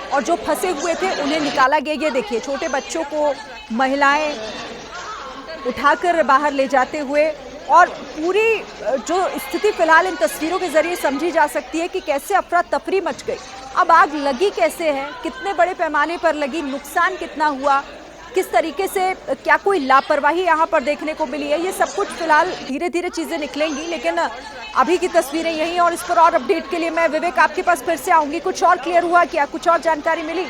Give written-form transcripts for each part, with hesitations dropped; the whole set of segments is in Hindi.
और जो फंसे हुए थे उन्हें निकाला गया। ये देखिए छोटे बच्चों को महिलाएं उठाकर बाहर ले जाते हुए, और पूरी जो स्थिति फिलहाल इन तस्वीरों के जरिए समझी जा सकती है कि कैसे अफरा तफरी मच गई। अब आग लगी कैसे है, कितने बड़े पैमाने पर लगी, नुकसान कितना हुआ, किस तरीके से, क्या कोई लापरवाही यहाँ पर देखने को मिली है, ये सब कुछ फिलहाल धीरे धीरे चीजें निकलेंगी। लेकिन अभी की तस्वीरें यही, और इस पर और अपडेट के लिए मैं विवेक आपके पास फिर से आऊंगी। कुछ और क्लियर हुआ क्या, कुछ और जानकारी मिली?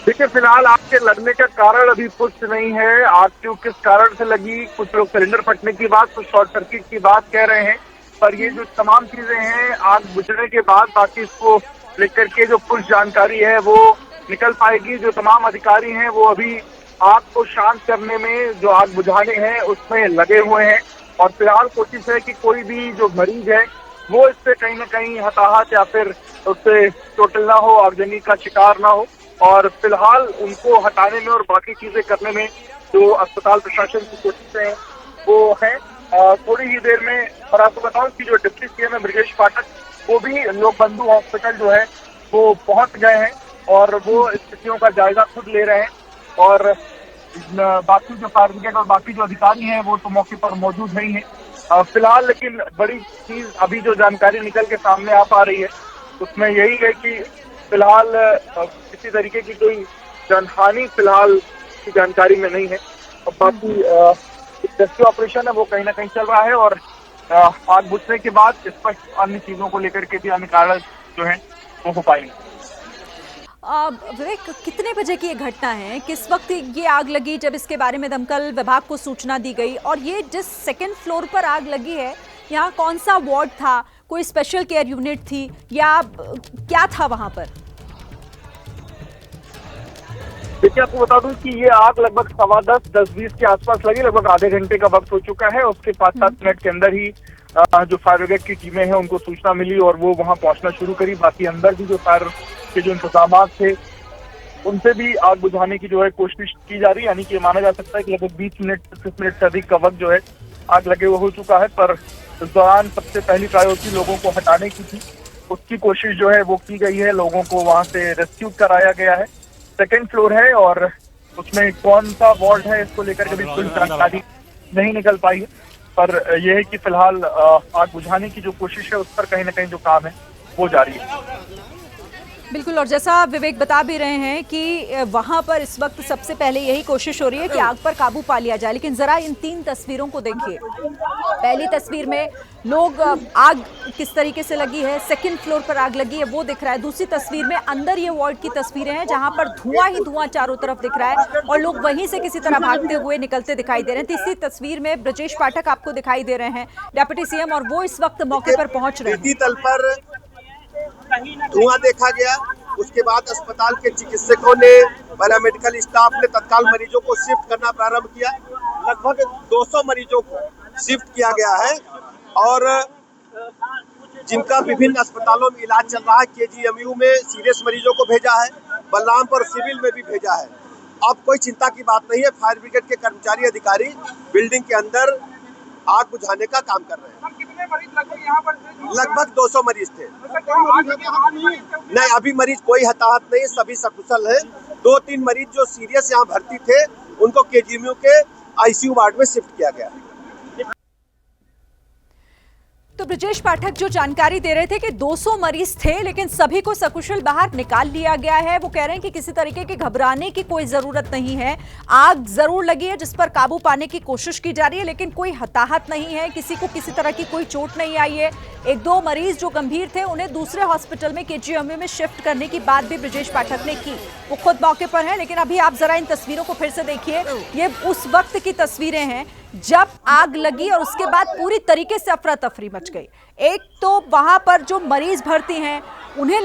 देखिए फिलहाल आग के लगने का कारण अभी पुष्ट नहीं है। आग क्यों किस कारण से लगी, कुछ लोग सिलेंडर फटने की बात, कुछ शॉर्ट सर्किट की बात कह रहे हैं, पर ये जो तमाम चीजें हैं आग बुझने के बाद बाकी इसको लेकर के जो पुष्ट जानकारी है वो निकल पाएगी। जो तमाम अधिकारी हैं वो अभी आग को शांत करने में, जो आग बुझाने हैं उसमें लगे हुए हैं, और फिलहाल कोशिश है कि कोई भी जो मरीज है वो इससे कहीं ना कहीं हताहत या फिर उससे चोटिल ना हो, आगजनी का शिकार ना हो। और फिलहाल उनको हटाने में और बाकी चीजें करने में जो अस्पताल प्रशासन की कोशिशें हैं वो है। थोड़ी ही देर में, और आपको बताऊं कि जो डिप्टी सीएम है ब्रजेश पाठक, वो भी लोक बंधु हॉस्पिटल जो है वो पहुंच गए हैं और वो स्थितियों का जायजा खुद ले रहे हैं। और बाकी जो फायर ब्रिगेड और बाकी जो अधिकारी हैं वो तो मौके पर मौजूद नहीं है फिलहाल। लेकिन बड़ी चीज अभी जो जानकारी निकल के सामने आ पा रही है उसमें यही है कि फिलहाल किसी तरीके की कोई जनहानि फिलहाल की जानकारी में नहीं है। और बाकी रेस्क्यू ऑपरेशन है वो कहीं ना कहीं चल रहा है, और आग बुझने के बाद स्पष्ट अन्य चीजों को लेकर के भी अन्य कारण जो है वो हो पाएंगे। विवेक, कितने बजे की ये घटना है, किस वक्त ये आग लगी जब इसके बारे में दमकल विभाग को सूचना दी गई, और ये जिस सेकंड फ्लोर पर आग लगी है यहाँ कौन सा वार्ड था, कोई स्पेशल केयर यूनिट थी या क्या था वहां पर? देखिए आपको बता दूं कि ये आग लगभग 10:15-10:20 के आसपास लगी। लगभग आधे घंटे का वक्त हो चुका है। उसके 5-7 मिनट के अंदर ही जो फायर ब्रिगेड की टीमें हैं उनको सूचना मिली और वो वहां पहुंचना शुरू करी। बाकी अंदर भी जो फायर के जो इंतजाम थे उनसे भी आग बुझाने की जो है कोशिश की जा रही है। यानी कि माना जा सकता है कि लगभग 20 मिनट 25 मिनट से अधिक का वक्त जो है आग लगे हुए हो चुका है। पर इस दौरान सबसे पहली प्रायोरिटी लोगों को हटाने की थी, उसकी कोशिश जो है वो की गई है। लोगों को वहां से रेस्क्यू कराया गया है। सेकेंड फ्लोर है और उसमें कौन सा वार्ड है इसको लेकर कभी कोई जानकारी नहीं निकल पाई है, पर यह है कि फिलहाल आग बुझाने की जो कोशिश है उस पर कहीं ना कहीं जो काम है वो जारी है। बिल्कुल, और जैसा विवेक बता भी रहे हैं कि वहां पर इस वक्त सबसे पहले यही कोशिश हो रही है कि आग पर काबू पा लिया जाए। लेकिन जरा इन 3 तस्वीरों को देखिए। पहली तस्वीर में लोग, आग किस तरीके से लगी है, सेकंड फ्लोर पर आग लगी है वो दिख रहा है। दूसरी तस्वीर में अंदर ये वार्ड की तस्वीरें हैं जहां पर धुआं ही धुआं चारों तरफ दिख रहा है और लोग वहीं से किसी तरह भागते हुए निकलते दिखाई दे रहे हैं। तीसरी तस्वीर में ब्रजेश पाठक आपको दिखाई दे रहे हैं, डेप्यूटी सीएम, और वो इस वक्त मौके पर पहुंच रहे हैं। तल पर धुआं देखा गया। उसके बाद अस्पताल के चिकित्सकों ने, पैरामेडिकल स्टाफ ने तत्काल मरीजों को शिफ्ट करना प्रारंभ किया। लगभग 200 मरीजों को शिफ्ट किया गया है और जिनका विभिन्न अस्पतालों में इलाज चल रहा है। केजीएमयू में सीरियस मरीजों को भेजा है, बलरामपुर सिविल में भी भेजा है। अब कोई चिंता की बात नहीं है। फायर ब्रिगेड के कर्मचारी अधिकारी बिल्डिंग के अंदर आग बुझाने का काम कर रहे हैं। कितने मरीज लगभग यहाँ पर थे? लगभग 200 मरीज थे। नहीं, अभी मरीज कोई हताहत नहीं, सभी सकुशल हैं। 2-3 मरीज जो सीरियस यहाँ भर्ती थे उनको केजीएमयू के आईसीयू वार्ड में शिफ्ट किया गया। तो ब्रजेश पाठक जो जानकारी दे रहे थे कि 200 मरीज थे लेकिन सभी को सकुशल बाहर निकाल लिया गया है। वो कह रहे हैं कि किसी तरीके के घबराने की कोई जरूरत नहीं है। आग जरूर लगी है जिस पर काबू पाने की कोशिश की जा रही है, लेकिन कोई हताहत नहीं है, किसी को किसी तरह की कोई चोट नहीं आई है। 1-2 मरीज जो गंभीर थे उन्हें दूसरे हॉस्पिटल में केजीएमयू में शिफ्ट करने की बात भी ब्रजेश पाठक ने की। वो खुद मौके पर है। लेकिन अभी आप जरा इन तस्वीरों को फिर से देखिए। ये उस वक्त की तस्वीरें हैं जब आग लगी और उसके बाद पूरी तरीके से अफरा तफरी मच गई। एक तो वहां पर जो मरीज भर्ती हैं उन्हें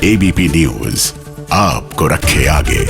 एबीपी न्यूज आपको रखे आगे।